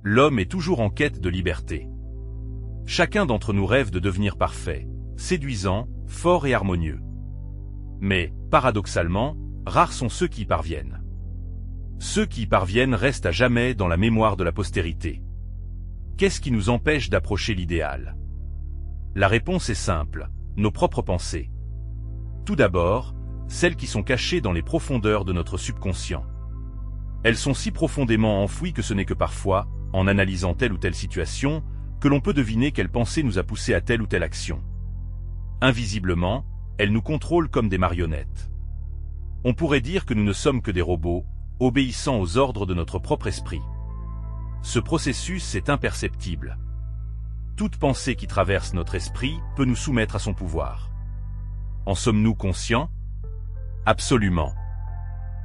L'homme est toujours en quête de liberté. Chacun d'entre nous rêve de devenir parfait, séduisant, fort et harmonieux. Mais, paradoxalement, rares sont ceux qui y parviennent. Ceux qui y parviennent restent à jamais dans la mémoire de la postérité. Qu'est-ce qui nous empêche d'approcher l'idéal? La réponse est simple, nos propres pensées. Tout d'abord, celles qui sont cachées dans les profondeurs de notre subconscient. Elles sont si profondément enfouies que ce n'est que parfois, en analysant telle ou telle situation, que l'on peut deviner quelle pensée nous a poussé à telle ou telle action. Invisiblement, elles nous contrôlent comme des marionnettes. On pourrait dire que nous ne sommes que des robots, obéissant aux ordres de notre propre esprit. Ce processus est imperceptible. Toute pensée qui traverse notre esprit peut nous soumettre à son pouvoir. En sommes-nous conscients? Absolument.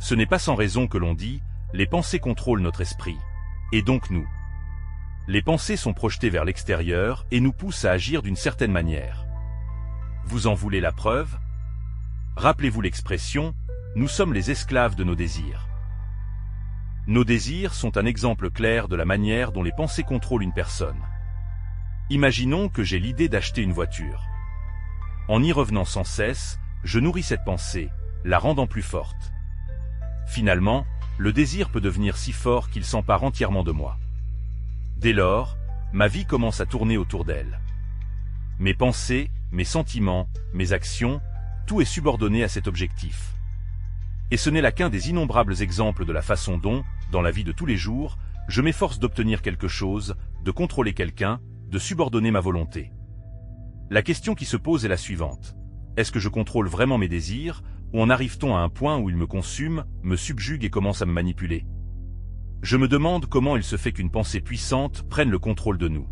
Ce n'est pas sans raison que l'on dit « les pensées contrôlent notre esprit », et donc nous. Les pensées sont projetées vers l'extérieur et nous poussent à agir d'une certaine manière. Vous en voulez la preuve? Rappelez-vous l'expression « nous sommes les esclaves de nos désirs ». Nos désirs sont un exemple clair de la manière dont les pensées contrôlent une personne. Imaginons que j'ai l'idée d'acheter une voiture. En y revenant sans cesse, je nourris cette pensée, la rendant plus forte. Finalement, le désir peut devenir si fort qu'il s'empare entièrement de moi. Dès lors, ma vie commence à tourner autour d'elle. Mes pensées, mes sentiments, mes actions, tout est subordonné à cet objectif. Et ce n'est là qu'un des innombrables exemples de la façon dont, dans la vie de tous les jours, je m'efforce d'obtenir quelque chose, de contrôler quelqu'un, de subordonner ma volonté. La question qui se pose est la suivante. Est-ce que je contrôle vraiment mes désirs, ou en arrive-t-on à un point où ils me consument, me subjuguent et commencent à me manipuler? Je me demande comment il se fait qu'une pensée puissante prenne le contrôle de nous.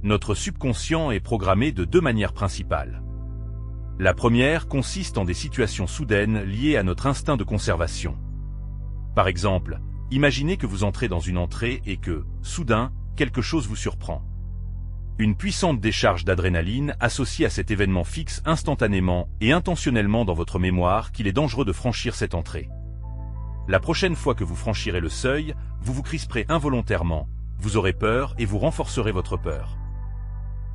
Notre subconscient est programmé de deux manières principales. La première consiste en des situations soudaines liées à notre instinct de conservation. Par exemple, imaginez que vous entrez dans une entrée et que, soudain, quelque chose vous surprend. Une puissante décharge d'adrénaline associée à cet événement fixe instantanément et intentionnellement dans votre mémoire qu'il est dangereux de franchir cette entrée. La prochaine fois que vous franchirez le seuil, vous vous crisperez involontairement, vous aurez peur et vous renforcerez votre peur.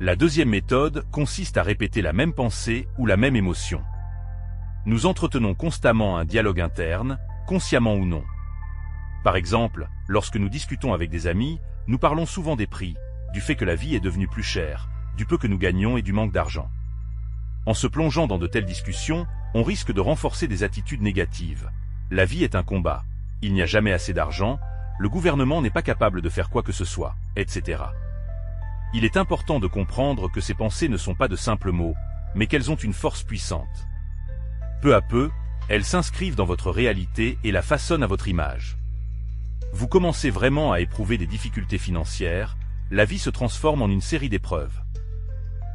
La deuxième méthode consiste à répéter la même pensée ou la même émotion. Nous entretenons constamment un dialogue interne, consciemment ou non. Par exemple, lorsque nous discutons avec des amis, nous parlons souvent des prix, du fait que la vie est devenue plus chère, du peu que nous gagnons et du manque d'argent. En se plongeant dans de telles discussions, on risque de renforcer des attitudes négatives. La vie est un combat, il n'y a jamais assez d'argent, le gouvernement n'est pas capable de faire quoi que ce soit, etc. Il est important de comprendre que ces pensées ne sont pas de simples mots, mais qu'elles ont une force puissante. Peu à peu, elles s'inscrivent dans votre réalité et la façonnent à votre image. Vous commencez vraiment à éprouver des difficultés financières, la vie se transforme en une série d'épreuves.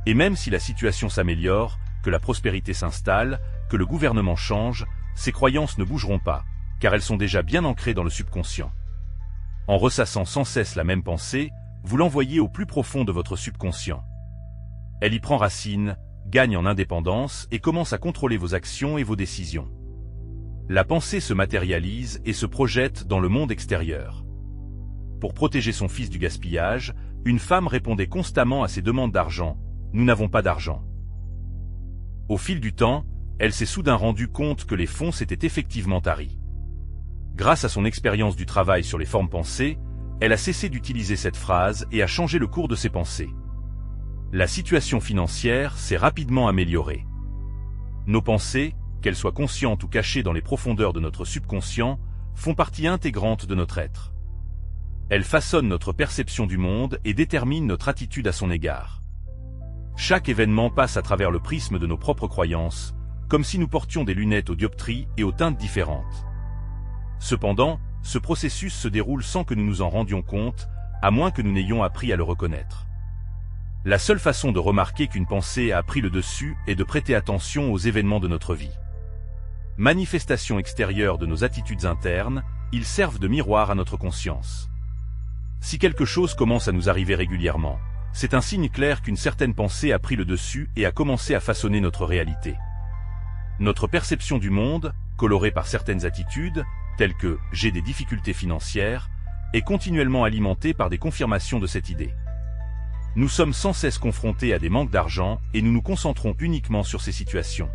Et même si la situation s'améliore, que la prospérité s'installe, que le gouvernement change, ces croyances ne bougeront pas, car elles sont déjà bien ancrées dans le subconscient. En ressassant sans cesse la même pensée, vous l'envoyez au plus profond de votre subconscient. Elle y prend racine, gagne en indépendance et commence à contrôler vos actions et vos décisions. La pensée se matérialise et se projette dans le monde extérieur. Pour protéger son fils du gaspillage, une femme répondait constamment à ses demandes d'argent « Nous n'avons pas d'argent ». Au fil du temps, elle s'est soudain rendue compte que les fonds s'étaient effectivement taris. Grâce à son expérience du travail sur les formes pensées, elle a cessé d'utiliser cette phrase et a changé le cours de ses pensées. La situation financière s'est rapidement améliorée. Nos pensées, qu'elles soient conscientes ou cachées dans les profondeurs de notre subconscient, font partie intégrante de notre être. Elles façonnent notre perception du monde et déterminent notre attitude à son égard. Chaque événement passe à travers le prisme de nos propres croyances, comme si nous portions des lunettes aux dioptries et aux teintes différentes. Cependant, ce processus se déroule sans que nous nous en rendions compte, à moins que nous n'ayons appris à le reconnaître. La seule façon de remarquer qu'une pensée a pris le dessus est de prêter attention aux événements de notre vie. Manifestations extérieures de nos attitudes internes, ils servent de miroir à notre conscience. Si quelque chose commence à nous arriver régulièrement, c'est un signe clair qu'une certaine pensée a pris le dessus et a commencé à façonner notre réalité. Notre perception du monde, colorée par certaines attitudes, telles que « j'ai des difficultés financières », est continuellement alimentée par des confirmations de cette idée. Nous sommes sans cesse confrontés à des manques d'argent et nous nous concentrons uniquement sur ces situations.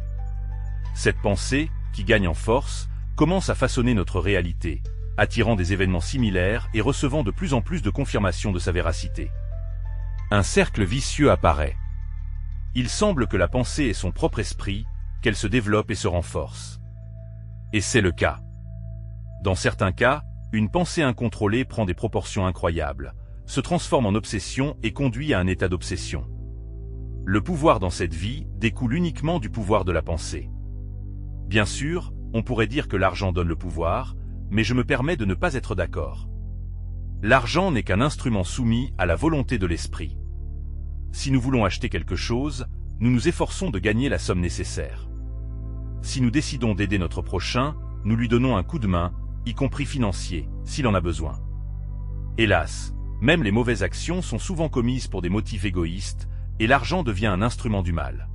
Cette pensée, qui gagne en force, commence à façonner notre réalité, attirant des événements similaires et recevant de plus en plus de confirmations de sa véracité. Un cercle vicieux apparaît. Il semble que la pensée ait son propre esprit, qu'elle se développe et se renforce. Et c'est le cas. Dans certains cas, une pensée incontrôlée prend des proportions incroyables, se transforme en obsession et conduit à un état d'obsession. Le pouvoir dans cette vie découle uniquement du pouvoir de la pensée. Bien sûr, on pourrait dire que l'argent donne le pouvoir, mais je me permets de ne pas être d'accord. L'argent n'est qu'un instrument soumis à la volonté de l'esprit. Si nous voulons acheter quelque chose, nous nous efforçons de gagner la somme nécessaire. Si nous décidons d'aider notre prochain, nous lui donnons un coup de main, y compris financier, s'il en a besoin. Hélas, même les mauvaises actions sont souvent commises pour des motifs égoïstes, et l'argent devient un instrument du mal.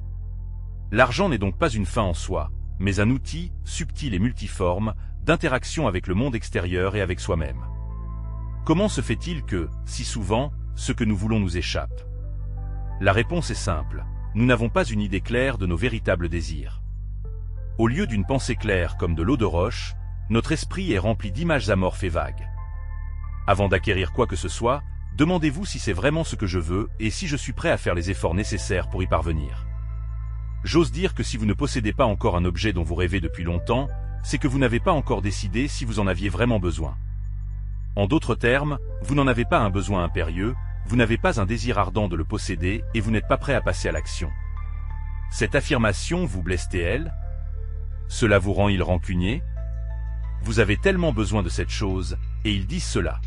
L'argent n'est donc pas une fin en soi, mais un outil, subtil et multiforme, d'interaction avec le monde extérieur et avec soi-même. Comment se fait-il que, si souvent, ce que nous voulons nous échappe? La réponse est simple, nous n'avons pas une idée claire de nos véritables désirs. Au lieu d'une pensée claire comme de l'eau de roche, notre esprit est rempli d'images amorphes et vagues. Avant d'acquérir quoi que ce soit, demandez-vous si c'est vraiment ce que je veux et si je suis prêt à faire les efforts nécessaires pour y parvenir. J'ose dire que si vous ne possédez pas encore un objet dont vous rêvez depuis longtemps, c'est que vous n'avez pas encore décidé si vous en aviez vraiment besoin. En d'autres termes, vous n'en avez pas un besoin impérieux, vous n'avez pas un désir ardent de le posséder et vous n'êtes pas prêt à passer à l'action. Cette affirmation vous blesse-t-elle? Cela vous rend-il rancunier? Vous avez tellement besoin de cette chose, et ils disent cela.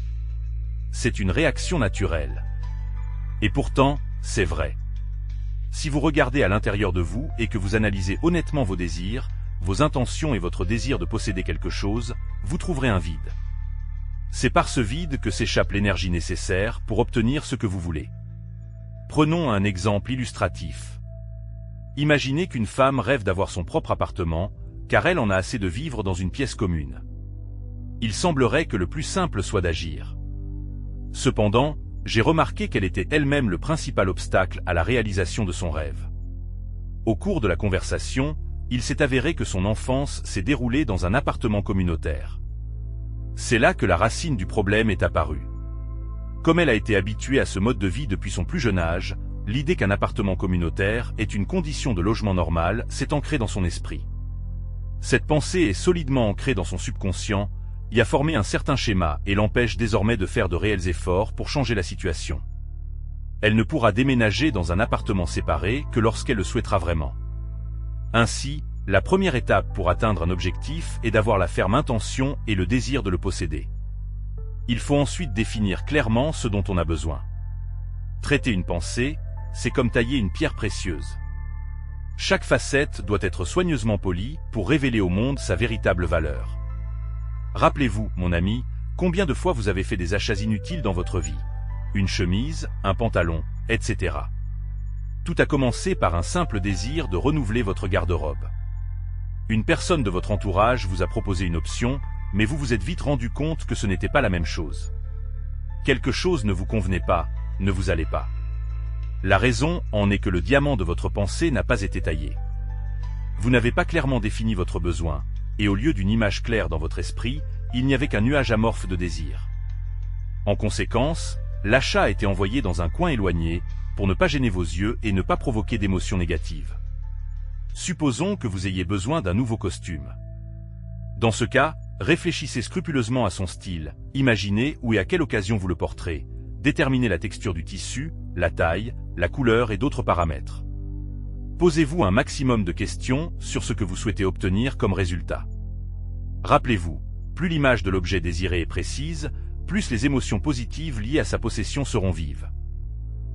C'est une réaction naturelle. Et pourtant, c'est vrai. Si vous regardez à l'intérieur de vous et que vous analysez honnêtement vos désirs, vos intentions et votre désir de posséder quelque chose, vous trouverez un vide. C'est par ce vide que s'échappe l'énergie nécessaire pour obtenir ce que vous voulez. Prenons un exemple illustratif. Imaginez qu'une femme rêve d'avoir son propre appartement, car elle en a assez de vivre dans une pièce commune. Il semblerait que le plus simple soit d'agir. Cependant, j'ai remarqué qu'elle était elle-même le principal obstacle à la réalisation de son rêve. Au cours de la conversation, il s'est avéré que son enfance s'est déroulée dans un appartement communautaire. C'est là que la racine du problème est apparue. Comme elle a été habituée à ce mode de vie depuis son plus jeune âge, l'idée qu'un appartement communautaire est une condition de logement normal s'est ancrée dans son esprit. Cette pensée est solidement ancrée dans son subconscient, y a formé un certain schéma et l'empêche désormais de faire de réels efforts pour changer la situation. Elle ne pourra déménager dans un appartement séparé que lorsqu'elle le souhaitera vraiment. Ainsi, la première étape pour atteindre un objectif est d'avoir la ferme intention et le désir de le posséder. Il faut ensuite définir clairement ce dont on a besoin. Traiter une pensée, c'est comme tailler une pierre précieuse. Chaque facette doit être soigneusement polie pour révéler au monde sa véritable valeur. Rappelez-vous, mon ami, combien de fois vous avez fait des achats inutiles dans votre vie? Une chemise, un pantalon, etc. Tout a commencé par un simple désir de renouveler votre garde-robe. Une personne de votre entourage vous a proposé une option, mais vous vous êtes vite rendu compte que ce n'était pas la même chose. Quelque chose ne vous convenait pas, ne vous allait pas. La raison en est que le diamant de votre pensée n'a pas été taillé. Vous n'avez pas clairement défini votre besoin, et au lieu d'une image claire dans votre esprit, il n'y avait qu'un nuage amorphe de désir. En conséquence, l'achat a été envoyé dans un coin éloigné, pour ne pas gêner vos yeux et ne pas provoquer d'émotions négatives. Supposons que vous ayez besoin d'un nouveau costume. Dans ce cas, réfléchissez scrupuleusement à son style, imaginez où et à quelle occasion vous le porterez, déterminez la texture du tissu, la taille, la couleur et d'autres paramètres. Posez-vous un maximum de questions sur ce que vous souhaitez obtenir comme résultat. Rappelez-vous, plus l'image de l'objet désiré est précise, plus les émotions positives liées à sa possession seront vives.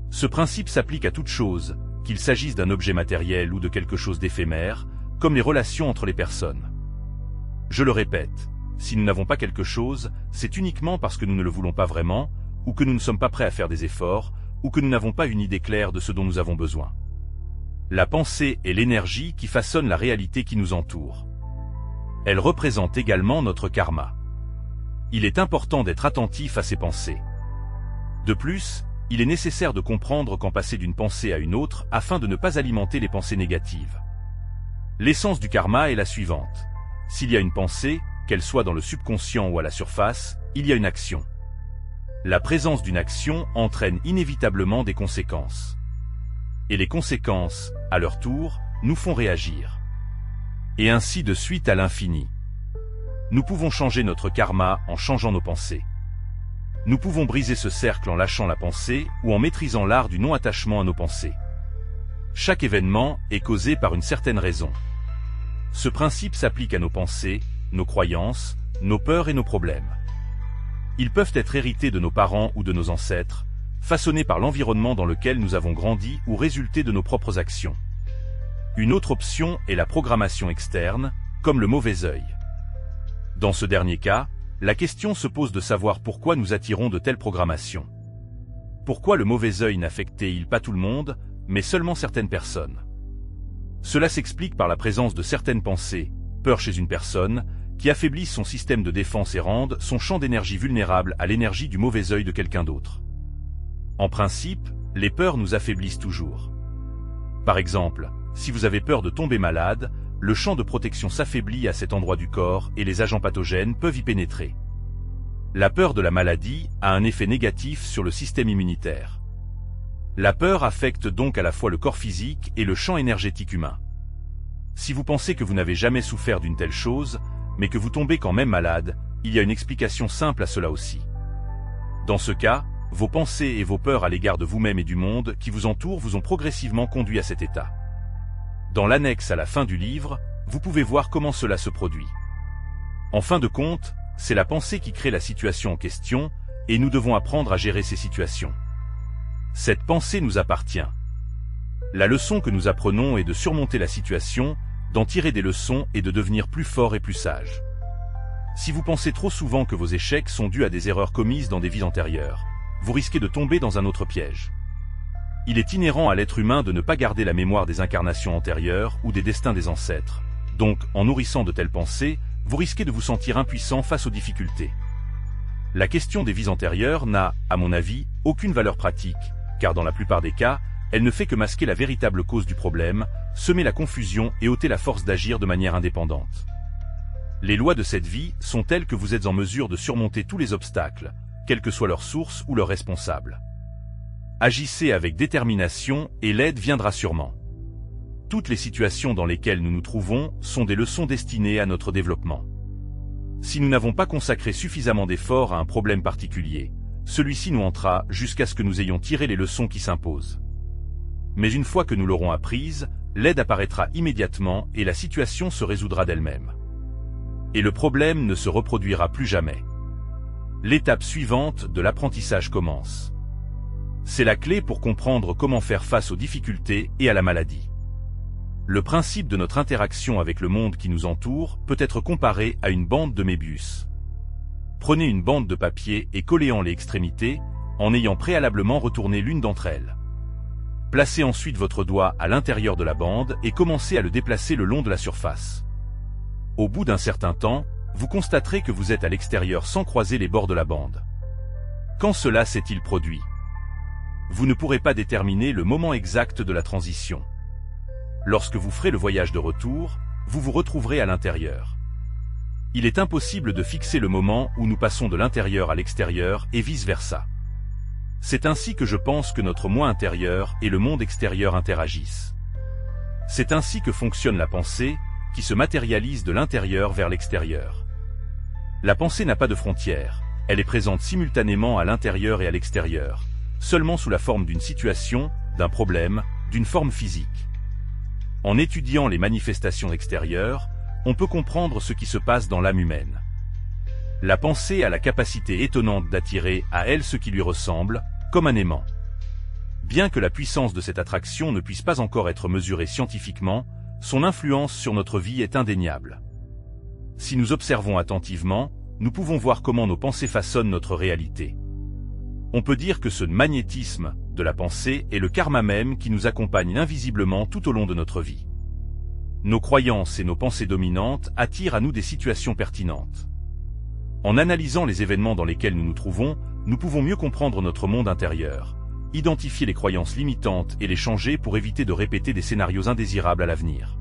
Ce principe s'applique à toute chose, qu'il s'agisse d'un objet matériel ou de quelque chose d'éphémère, comme les relations entre les personnes. Je le répète, si nous n'avons pas quelque chose, c'est uniquement parce que nous ne le voulons pas vraiment, ou que nous ne sommes pas prêts à faire des efforts, ou que nous n'avons pas une idée claire de ce dont nous avons besoin. La pensée est l'énergie qui façonne la réalité qui nous entoure. Elle représente également notre karma. il est important d'être attentif à ses pensées. De plus, il est nécessaire de comprendre quand passer d'une pensée à une autre afin de ne pas alimenter les pensées négatives. L'essence du karma est la suivante. S'il y a une pensée, qu'elle soit dans le subconscient ou à la surface, il y a une action. La présence d'une action entraîne inévitablement des conséquences. Et les conséquences, à leur tour, nous font réagir. Et ainsi de suite à l'infini. Nous pouvons changer notre karma en changeant nos pensées. Nous pouvons briser ce cercle en lâchant la pensée ou en maîtrisant l'art du non-attachement à nos pensées. Chaque événement est causé par une certaine raison. Ce principe s'applique à nos pensées, nos croyances, nos peurs et nos problèmes. Ils peuvent être hérités de nos parents ou de nos ancêtres, façonnés par l'environnement dans lequel nous avons grandi ou résultés de nos propres actions. Une autre option est la programmation externe, comme le mauvais œil. Dans ce dernier cas, la question se pose de savoir pourquoi nous attirons de telles programmations. Pourquoi le mauvais œil n'affectait-il pas tout le monde, mais seulement certaines personnes? Cela s'explique par la présence de certaines pensées, peur chez une personne, qui affaiblissent son système de défense et rendent son champ d'énergie vulnérable à l'énergie du mauvais œil de quelqu'un d'autre. En principe, les peurs nous affaiblissent toujours. Par exemple, si vous avez peur de tomber malade, le champ de protection s'affaiblit à cet endroit du corps et les agents pathogènes peuvent y pénétrer. La peur de la maladie a un effet négatif sur le système immunitaire. La peur affecte donc à la fois le corps physique et le champ énergétique humain. Si vous pensez que vous n'avez jamais souffert d'une telle chose, mais que vous tombez quand même malade, il y a une explication simple à cela aussi. Dans ce cas, vos pensées et vos peurs à l'égard de vous-même et du monde qui vous entoure vous ont progressivement conduit à cet état. Dans l'annexe à la fin du livre, vous pouvez voir comment cela se produit. En fin de compte, c'est la pensée qui crée la situation en question, et nous devons apprendre à gérer ces situations. Cette pensée nous appartient. La leçon que nous apprenons est de surmonter la situation, d'en tirer des leçons et de devenir plus fort et plus sage. Si vous pensez trop souvent que vos échecs sont dus à des erreurs commises dans des vies antérieures, vous risquez de tomber dans un autre piège. Il est inhérent à l'être humain de ne pas garder la mémoire des incarnations antérieures ou des destins des ancêtres. Donc, en nourrissant de telles pensées, vous risquez de vous sentir impuissant face aux difficultés. La question des vies antérieures n'a, à mon avis, aucune valeur pratique, car dans la plupart des cas, elle ne fait que masquer la véritable cause du problème, semer la confusion et ôter la force d'agir de manière indépendante. Les lois de cette vie sont telles que vous êtes en mesure de surmonter tous les obstacles, quelle que soit leur source ou leur responsable. Agissez avec détermination et l'aide viendra sûrement. Toutes les situations dans lesquelles nous nous trouvons sont des leçons destinées à notre développement. Si nous n'avons pas consacré suffisamment d'efforts à un problème particulier, celui-ci nous hantera jusqu'à ce que nous ayons tiré les leçons qui s'imposent. Mais une fois que nous l'aurons apprise, l'aide apparaîtra immédiatement et la situation se résoudra d'elle-même. Et le problème ne se reproduira plus jamais. L'étape suivante de l'apprentissage commence. C'est la clé pour comprendre comment faire face aux difficultés et à la maladie. Le principe de notre interaction avec le monde qui nous entoure peut être comparé à une bande de Mébius. Prenez une bande de papier et collez-en les extrémités, en ayant préalablement retourné l'une d'entre elles. Placez ensuite votre doigt à l'intérieur de la bande et commencez à le déplacer le long de la surface. Au bout d'un certain temps, vous constaterez que vous êtes à l'extérieur sans croiser les bords de la bande. Quand cela s'est-il produit? Vous ne pourrez pas déterminer le moment exact de la transition. Lorsque vous ferez le voyage de retour, vous vous retrouverez à l'intérieur. Il est impossible de fixer le moment où nous passons de l'intérieur à l'extérieur et vice-versa. C'est ainsi que je pense que notre moi intérieur et le monde extérieur interagissent. C'est ainsi que fonctionne la pensée, qui se matérialise de l'intérieur vers l'extérieur. La pensée n'a pas de frontières, elle est présente simultanément à l'intérieur et à l'extérieur, seulement sous la forme d'une situation, d'un problème, d'une forme physique. En étudiant les manifestations extérieures, on peut comprendre ce qui se passe dans l'âme humaine. La pensée a la capacité étonnante d'attirer à elle ce qui lui ressemble, comme un aimant. Bien que la puissance de cette attraction ne puisse pas encore être mesurée scientifiquement, son influence sur notre vie est indéniable. Si nous observons attentivement, nous pouvons voir comment nos pensées façonnent notre réalité. On peut dire que ce magnétisme de la pensée est le karma même qui nous accompagne invisiblement tout au long de notre vie. Nos croyances et nos pensées dominantes attirent à nous des situations pertinentes. En analysant les événements dans lesquels nous nous trouvons, nous pouvons mieux comprendre notre monde intérieur, identifier les croyances limitantes et les changer pour éviter de répéter des scénarios indésirables à l'avenir.